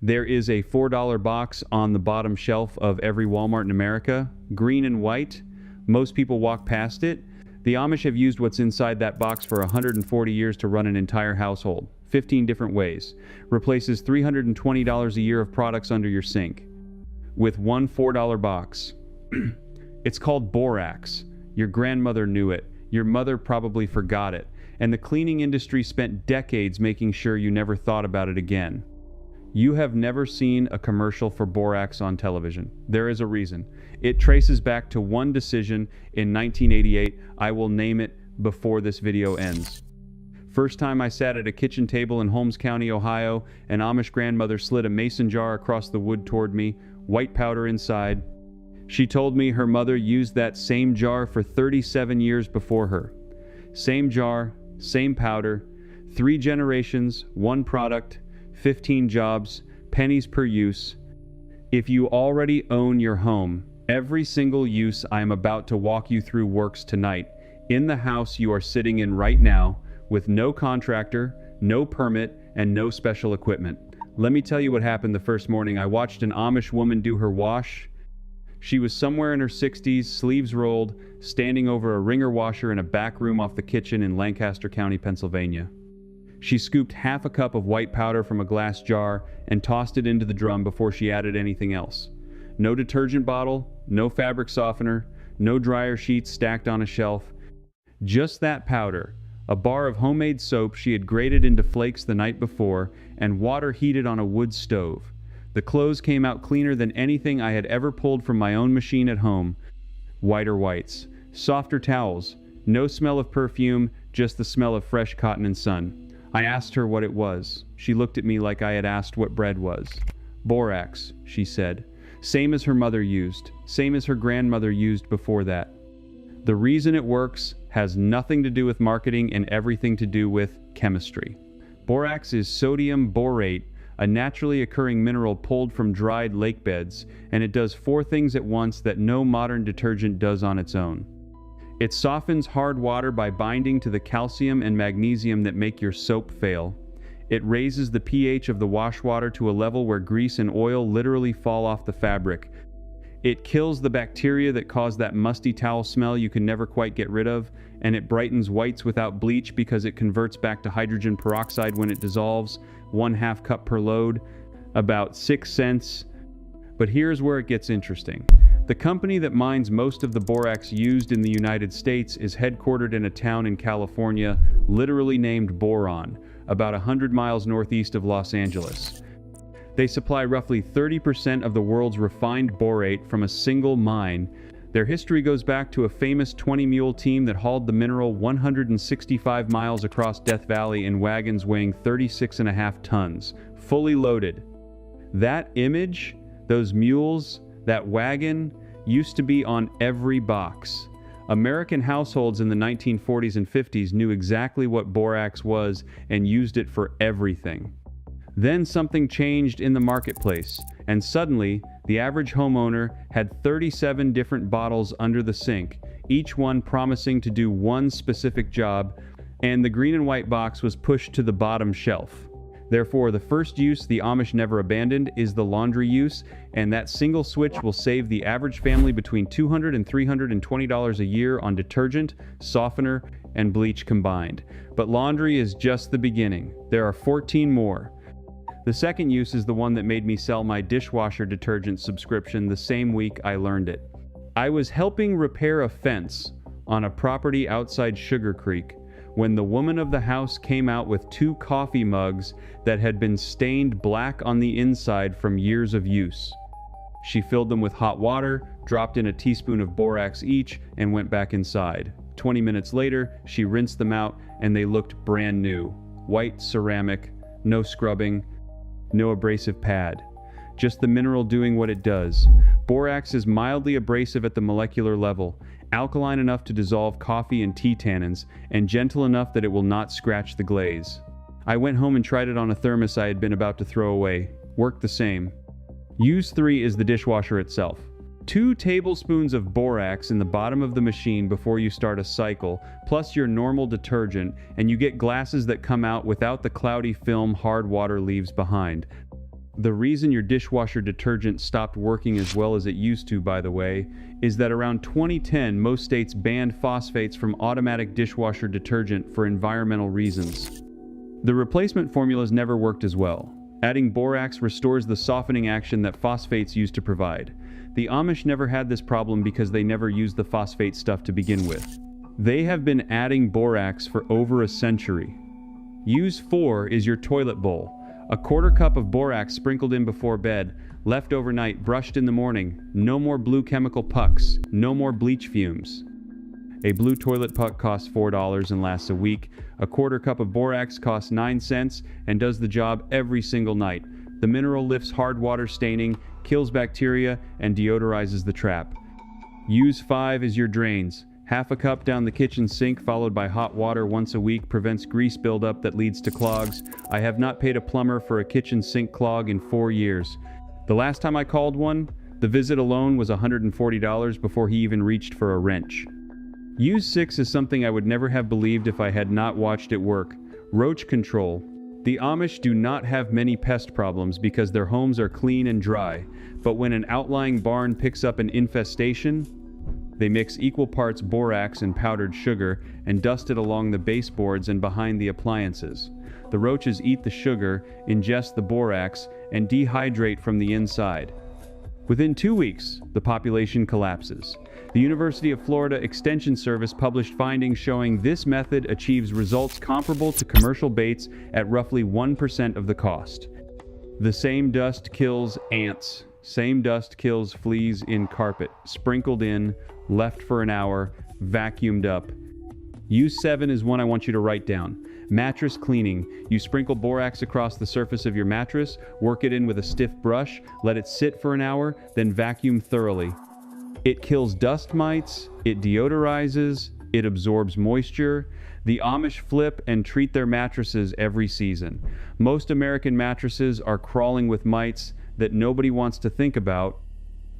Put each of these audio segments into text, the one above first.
There is a $4 box on the bottom shelf of every Walmart in America, green and white. Most people walk past it. The Amish have used what's inside that box for 140 years to run an entire household, 15 different ways. Replaces $320 a year of products under your sink with one $4 box. It's called Borax. Your grandmother knew it. Your mother probably forgot it. And the cleaning industry spent decades making sure you never thought about it again. You have never seen a commercial for Borax on television. There is a reason. It traces back to one decision in 1988. I will name it before this video ends. First time I sat at a kitchen table in Holmes County, Ohio, an Amish grandmother slid a mason jar across the wood toward me, white powder inside. She told me her mother used that same jar for 37 years before her. Same jar, same powder, 3 generations, 1 product, 15 jobs, pennies per use. If you already own your home, every single use I am about to walk you through works tonight in the house you are sitting in right now with no contractor, no permit, and no special equipment. Let me tell you what happened the first morning. I watched an Amish woman do her wash. She was somewhere in her 60s, sleeves rolled, standing over a wringer washer in a back room off the kitchen in Lancaster County, Pennsylvania. She scooped half a cup of white powder from a glass jar and tossed it into the drum before she added anything else. No detergent bottle, no fabric softener, no dryer sheets stacked on a shelf. Just that powder, a bar of homemade soap she had grated into flakes the night before, and water heated on a wood stove. The clothes came out cleaner than anything I had ever pulled from my own machine at home. Whiter whites, softer towels, no smell of perfume, just the smell of fresh cotton and sun. I asked her what it was. She looked at me like I had asked what bread was. Borax, she said. Same as her mother used, same as her grandmother used before that. The reason it works has nothing to do with marketing and everything to do with chemistry. Borax is sodium borate, a naturally occurring mineral pulled from dried lake beds, and it does 4 things at once that no modern detergent does on its own. It softens hard water by binding to the calcium and magnesium that make your soap fail. It raises the pH of the wash water to a level where grease and oil literally fall off the fabric. It kills the bacteria that cause that musty towel smell you can never quite get rid of, and it brightens whites without bleach because it converts back to hydrogen peroxide when it dissolves, 1/2 cup per load, about 6 cents. But here's where it gets interesting. The company that mines most of the borax used in the United States is headquartered in a town in California, literally named Boron, about 100 miles northeast of Los Angeles. They supply roughly 30% of the world's refined borate from a single mine. Their history goes back to a famous 20-mule team that hauled the mineral 165 miles across Death Valley in wagons weighing 36.5 tons, fully loaded. That image, those mules, that wagon, used to be on every box. American households in the 1940s and 50s knew exactly what borax was and used it for everything. Then something changed in the marketplace, and suddenly, the average homeowner had 37 different bottles under the sink, each one promising to do one specific job, and the green and white box was pushed to the bottom shelf. Therefore, the first use the Amish never abandoned is the laundry use, and that single switch will save the average family between $200 and $320 a year on detergent, softener, and bleach combined. But laundry is just the beginning. There are 14 more. The second use is the one that made me sell my dishwasher detergent subscription the same week I learned it. I was helping repair a fence on a property outside Sugar Creek when the woman of the house came out with 2 coffee mugs that had been stained black on the inside from years of use. She filled them with hot water, dropped in a teaspoon of borax each, and went back inside. 20 minutes later, she rinsed them out, and they looked brand new. White ceramic, no scrubbing, no abrasive pad. Just the mineral doing what it does. Borax is mildly abrasive at the molecular level, alkaline enough to dissolve coffee and tea tannins, and gentle enough that it will not scratch the glaze. I went home and tried it on a thermos I had been about to throw away. Worked the same. Use 3 is the dishwasher itself. 2 tablespoons of borax in the bottom of the machine before you start a cycle, plus your normal detergent, and you get glasses that come out without the cloudy film hard water leaves behind. The reason your dishwasher detergent stopped working as well as it used to, by the way, is that around 2010, most states banned phosphates from automatic dishwasher detergent for environmental reasons. The replacement formulas never worked as well. Adding borax restores the softening action that phosphates used to provide. The Amish never had this problem because they never used the phosphate stuff to begin with. They have been adding borax for over a century. Use 4 is your toilet bowl. A quarter cup of borax sprinkled in before bed, left overnight, brushed in the morning. No more blue chemical pucks, no more bleach fumes. A blue toilet puck costs $4 and lasts a week. A quarter cup of borax costs 9 cents and does the job every single night. The mineral lifts hard water staining, kills bacteria, and deodorizes the trap. Use 5 as your drains. Half a cup down the kitchen sink followed by hot water once a week prevents grease buildup that leads to clogs. I have not paid a plumber for a kitchen sink clog in 4 years. The last time I called one, the visit alone was $140 before he even reached for a wrench. Use 6 is something I would never have believed if I had not watched it work. Roach control. The Amish do not have many pest problems because their homes are clean and dry, but when an outlying barn picks up an infestation, they mix equal parts borax and powdered sugar and dust it along the baseboards and behind the appliances. The roaches eat the sugar, ingest the borax, and dehydrate from the inside. Within 2 weeks, the population collapses. The University of Florida Extension Service published findings showing this method achieves results comparable to commercial baits at roughly 1% of the cost. The same dust kills ants. Same dust kills fleas in carpet, sprinkled in, left for an hour, vacuumed up. Use 7 is one I want you to write down. Mattress cleaning. You sprinkle borax across the surface of your mattress, work it in with a stiff brush, let it sit for an hour, then vacuum thoroughly. It kills dust mites, it deodorizes, it absorbs moisture. The Amish flip and treat their mattresses every season. Most American mattresses are crawling with mites that nobody wants to think about,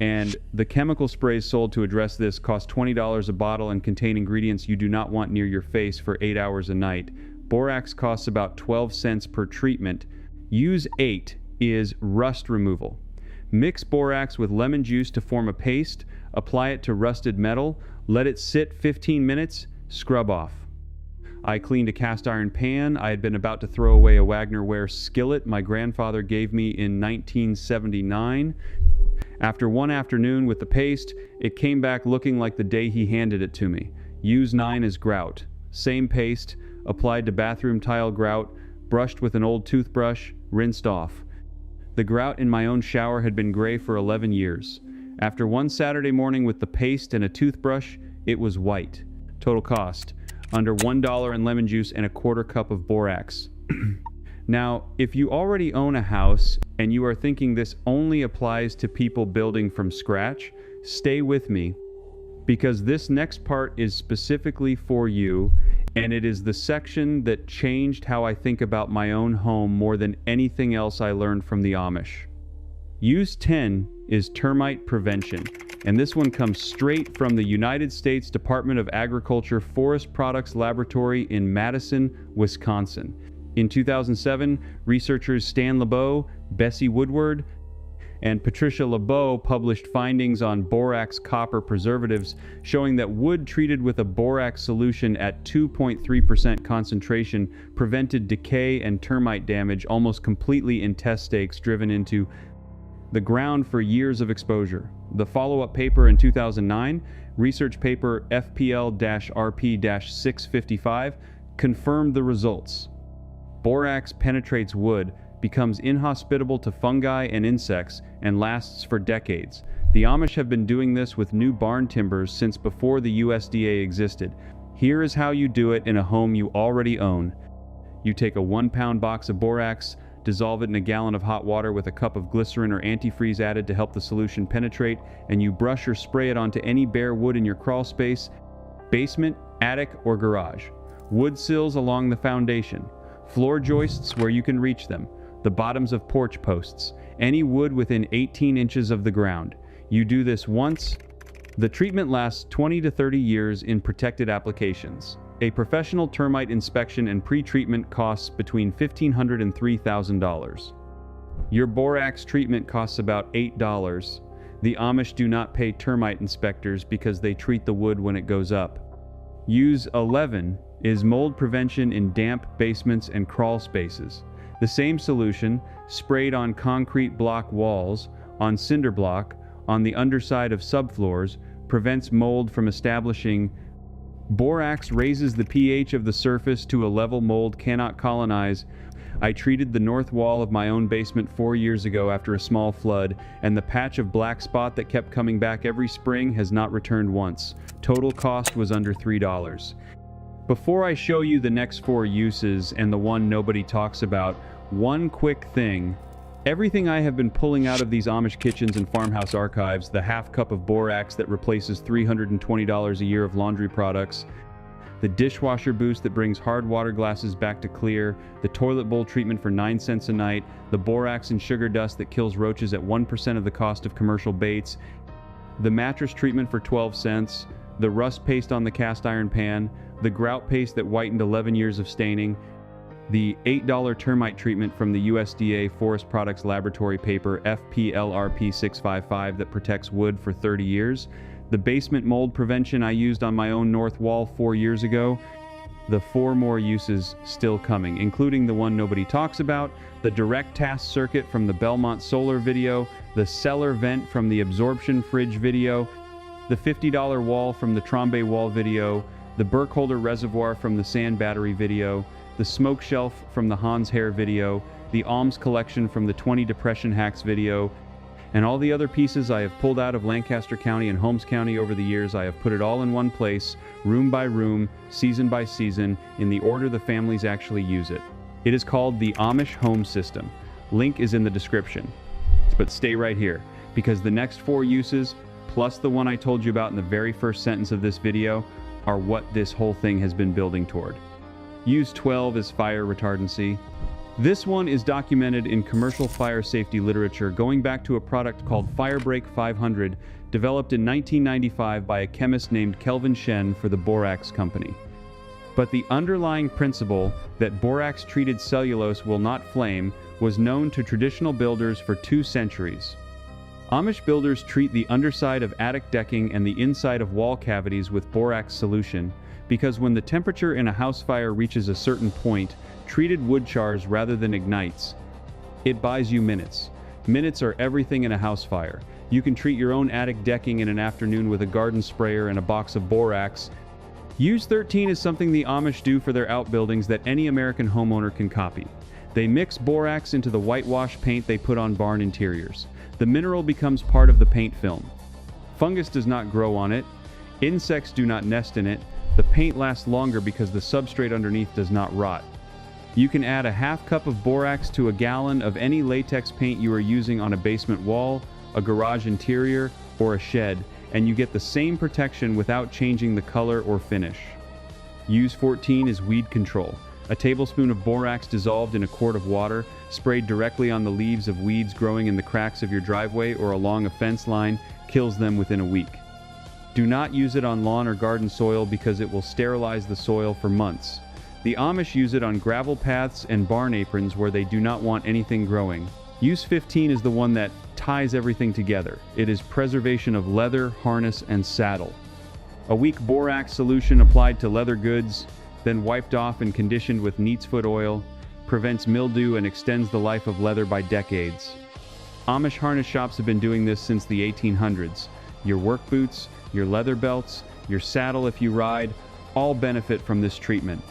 and the chemical sprays sold to address this cost $20 a bottle and contain ingredients you do not want near your face for 8 hours a night. Borax costs about 12 cents per treatment. Use 8 is rust removal. Mix borax with lemon juice to form a paste, apply it to rusted metal, let it sit 15 minutes, scrub off. I cleaned a cast iron pan. I had been about to throw away a Wagner ware skillet my grandfather gave me in 1979. After one afternoon with the paste, it came back looking like the day he handed it to me. Use 9 as grout. Same paste, applied to bathroom tile grout, brushed with an old toothbrush, rinsed off. The grout in my own shower had been gray for 11 years. After one Saturday morning with the paste and a toothbrush, it was white. Total cost, under $1 in lemon juice and a quarter cup of borax. Now, if you already own a house and you are thinking this only applies to people building from scratch, stay with me, because this next part is specifically for you, and it is the section that changed how I think about my own home more than anything else I learned from the Amish. Use 10 is termite prevention, and this one comes straight from the United States Department of Agriculture Forest Products Laboratory in Madison, Wisconsin. In 2007, researchers Stan LeBeau, Bessie Woodward, and Patricia LeBeau published findings on borax copper preservatives showing that wood treated with a borax solution at 2.3% concentration prevented decay and termite damage almost completely in test stakes driven into the ground for years of exposure. The follow-up paper in 2009, research paper FPL-RP-655, confirmed the results. Borax penetrates wood, becomes inhospitable to fungi and insects, and lasts for decades. The Amish have been doing this with new barn timbers since before the USDA existed. Here is how you do it in a home you already own. You take a 1-pound box of borax, dissolve it in a gallon of hot water with a cup of glycerin or antifreeze added to help the solution penetrate, and you brush or spray it onto any bare wood in your crawl space, basement, attic, or garage. Wood sills along the foundation. Floor joists where you can reach them. The bottoms of porch posts. Any wood within 18 inches of the ground. You do this once. The treatment lasts 20 to 30 years in protected applications. A professional termite inspection and pre-treatment costs between $1,500 and $3,000. Your borax treatment costs about $8. The Amish do not pay termite inspectors because they treat the wood when it goes up. Use 11 is mold prevention in damp basements and crawl spaces. The same solution, sprayed on concrete block walls, on cinder block, on the underside of subfloors, prevents mold from establishing. Borax raises the pH of the surface to a level mold cannot colonize. I treated the north wall of my own basement 4 years ago after a small flood, and the patch of black spot that kept coming back every spring has not returned once. Total cost was under $3. Before I show you the next 4 uses and the one nobody talks about, one quick thing. Everything I have been pulling out of these Amish kitchens and farmhouse archives, the half cup of borax that replaces $320 a year of laundry products, the dishwasher boost that brings hard water glasses back to clear, the toilet bowl treatment for 9 cents a night, the borax and sugar dust that kills roaches at 1% of the cost of commercial baits, the mattress treatment for 12 cents, the rust paste on the cast iron pan, the grout paste that whitened 11 years of staining, the $8 termite treatment from the USDA Forest Products Laboratory paper FPLRP 655 that protects wood for 30 years, the basement mold prevention I used on my own north wall 4 years ago, the 4 more uses still coming, including the one nobody talks about, the direct task circuit from the Belmont solar video, the cellar vent from the absorption fridge video, the $50 wall from the Trombe wall video, the Burkholder reservoir from the sand battery video, the smoke shelf from the Hans Hair video, the Alms collection from the 20 depression hacks video, and all the other pieces I have pulled out of Lancaster County and Holmes County over the years. I have put it all in one place, room by room, season by season, in the order the families actually use it. It is called the Amish Home System. Link is in the description. But stay right here, because the next 4 uses, plus the one I told you about in the very first sentence of this video, are what this whole thing has been building toward. Use 12 as fire retardancy. This one is documented in commercial fire safety literature going back to a product called Firebreak 500, developed in 1995 by a chemist named Kelvin Shen for the Borax Company. But the underlying principle that borax-treated cellulose will not flame was known to traditional builders for 2 centuries. Amish builders treat the underside of attic decking and the inside of wall cavities with borax solution, because when the temperature in a house fire reaches a certain point, treated wood chars rather than ignites. It buys you minutes. Minutes are everything in a house fire. You can treat your own attic decking in an afternoon with a garden sprayer and a box of borax. Use 13 is something the Amish do for their outbuildings that any American homeowner can copy. They mix borax into the whitewash paint they put on barn interiors. The mineral becomes part of the paint film. Fungus does not grow on it. Insects do not nest in it. The paint lasts longer because the substrate underneath does not rot. You can add a half cup of borax to a gallon of any latex paint you are using on a basement wall, a garage interior, or a shed, and you get the same protection without changing the color or finish. Use 14 is weed control. A tablespoon of borax dissolved in a quart of water, sprayed directly on the leaves of weeds growing in the cracks of your driveway or along a fence line, kills them within a week. Do not use it on lawn or garden soil because it will sterilize the soil for months. The Amish use it on gravel paths and barn aprons where they do not want anything growing. Use 15 is the one that ties everything together. It is preservation of leather, harness, and saddle. A weak borax solution applied to leather goods, then wiped off and conditioned with neatsfoot oil, prevents mildew and extends the life of leather by decades. Amish harness shops have been doing this since the 1800s. Your work boots, your leather belts, your saddle if you ride, all benefit from this treatment.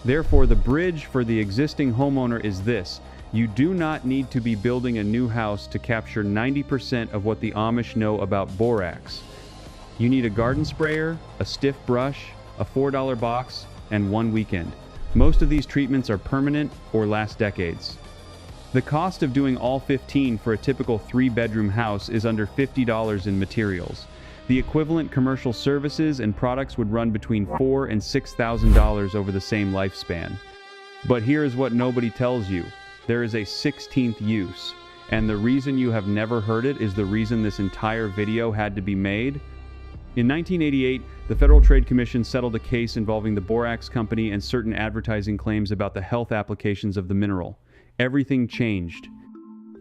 Therefore, the bridge for the existing homeowner is this: you do not need to be building a new house to capture 90% of what the Amish know about borax. You need a garden sprayer, a stiff brush, a $4 box, and 1 weekend. Most of these treatments are permanent or last decades. The cost of doing all 15 for a typical 3-bedroom house is under $50 in materials. The equivalent commercial services and products would run between $4,000 and $6,000 over the same lifespan. But here is what nobody tells you. There is a 16th use, and the reason you have never heard it is the reason this entire video had to be made. In 1988, the Federal Trade Commission settled a case involving the Borax Company and certain advertising claims about the health applications of the mineral. Everything changed.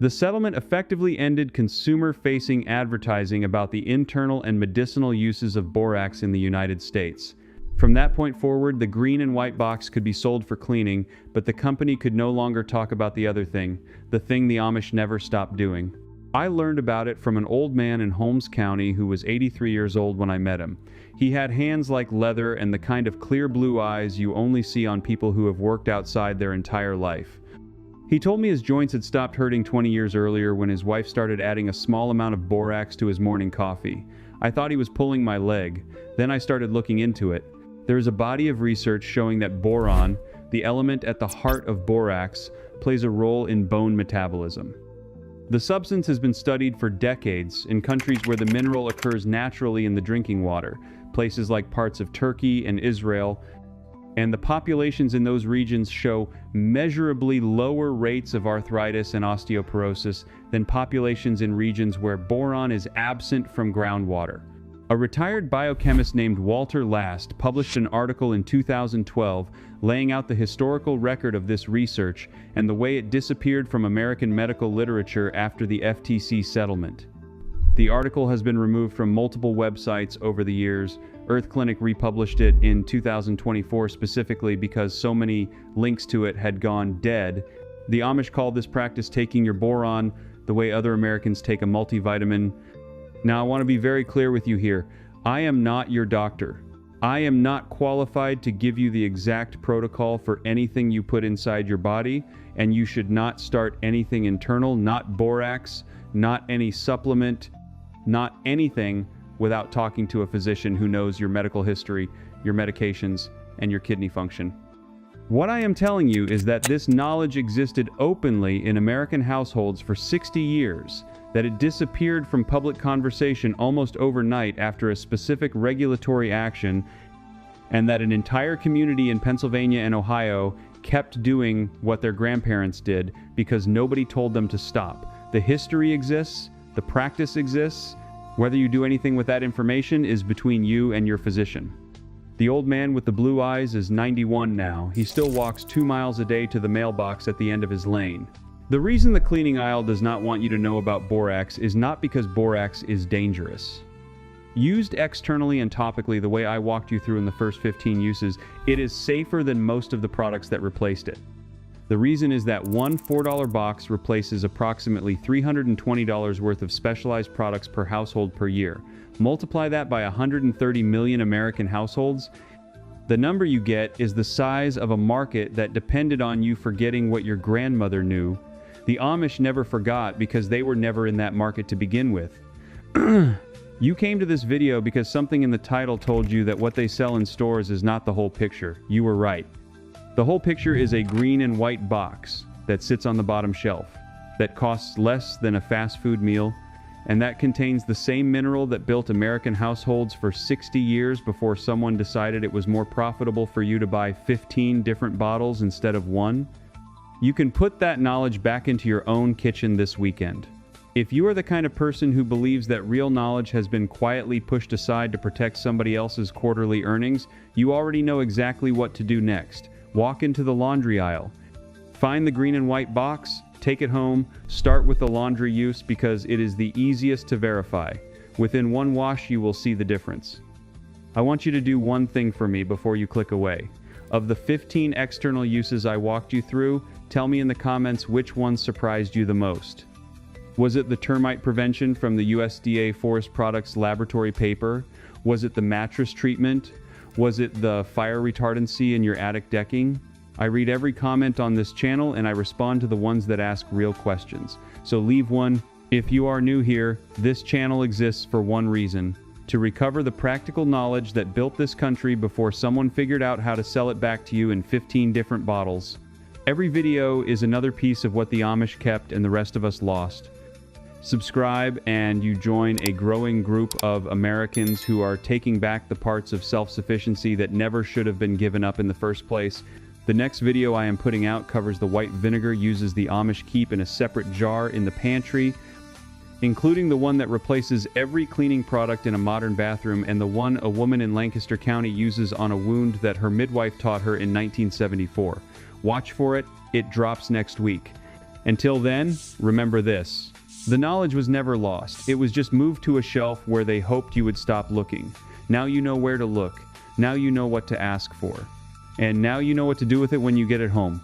The settlement effectively ended consumer-facing advertising about the internal and medicinal uses of borax in the United States. From that point forward, the green and white box could be sold for cleaning, but the company could no longer talk about the other thing, the thing the Amish never stopped doing. I learned about it from an old man in Holmes County who was 83 years old when I met him. He had hands like leather and the kind of clear blue eyes you only see on people who have worked outside their entire life. He told me his joints had stopped hurting 20 years earlier when his wife started adding a small amount of borax to his morning coffee. I thought he was pulling my leg. Then I started looking into it. There is a body of research showing that boron, the element at the heart of borax, plays a role in bone metabolism. The substance has been studied for decades in countries where the mineral occurs naturally in the drinking water, places like parts of Turkey and Israel, and the populations in those regions show measurably lower rates of arthritis and osteoporosis than populations in regions where boron is absent from groundwater. A retired biochemist named Walter Last published an article in 2012 laying out the historical record of this research and the way it disappeared from American medical literature after the FTC settlement. The article has been removed from multiple websites over the years. Earth Clinic republished it in 2024 specifically because so many links to it had gone dead. The Amish called this practice taking your boron the way other Americans take a multivitamin. Now, I want to be very clear with you here. I am not your doctor. I am not qualified to give you the exact protocol for anything you put inside your body, and you should not start anything internal, not borax, not any supplement, not anything without talking to a physician who knows your medical history, your medications, and your kidney function. What I am telling you is that this knowledge existed openly in American households for 60 years, that it disappeared from public conversation almost overnight after a specific regulatory action, and that an entire community in Pennsylvania and Ohio kept doing what their grandparents did because nobody told them to stop. The history exists, the practice exists. Whether you do anything with that information is between you and your physician. The old man with the blue eyes is 91 now. He still walks 2 miles a day to the mailbox at the end of his lane. The reason the cleaning aisle does not want you to know about borax is not because borax is dangerous. Used externally and topically the way I walked you through in the first 15 uses, it is safer than most of the products that replaced it. The reason is that one $4 box replaces approximately $320 worth of specialized products per household per year. Multiply that by 130 million American households. The number you get is the size of a market that depended on you forgetting what your grandmother knew. The Amish never forgot because they were never in that market to begin with. You came to this video because something in the title told you that what they sell in stores is not the whole picture. You were right. The whole picture is a green and white box that sits on the bottom shelf, that costs less than a fast food meal, and that contains the same mineral that built American households for 60 years before someone decided it was more profitable for you to buy 15 different bottles instead of one. You can put that knowledge back into your own kitchen this weekend. If you are the kind of person who believes that real knowledge has been quietly pushed aside to protect somebody else's quarterly earnings, you already know exactly what to do next. Walk into the laundry aisle. Find the green and white box, take it home, start with the laundry use because it is the easiest to verify. Within one wash, you will see the difference. I want you to do one thing for me before you click away. Of the 15 external uses I walked you through, tell me in the comments which one surprised you the most. Was it the termite prevention from the USDA Forest Products laboratory paper? Was it the mattress treatment? Was it the fire retardancy in your attic decking? I read every comment on this channel and I respond to the ones that ask real questions. So leave one. If you are new here, this channel exists for one reason: to recover the practical knowledge that built this country before someone figured out how to sell it back to you in 15 different bottles. Every video is another piece of what the Amish kept and the rest of us lost. Subscribe and you join a growing group of Americans who are taking back the parts of self-sufficiency that never should have been given up in the first place. The next video I am putting out covers the white vinegar uses the Amish keep in a separate jar in the pantry, including the one that replaces every cleaning product in a modern bathroom and the one a woman in Lancaster County uses on a wound that her midwife taught her in 1974. Watch for it. It drops next week. Until then, remember this. The knowledge was never lost. It was just moved to a shelf where they hoped you would stop looking. Now you know where to look. Now you know what to ask for. And now you know what to do with it when you get it home.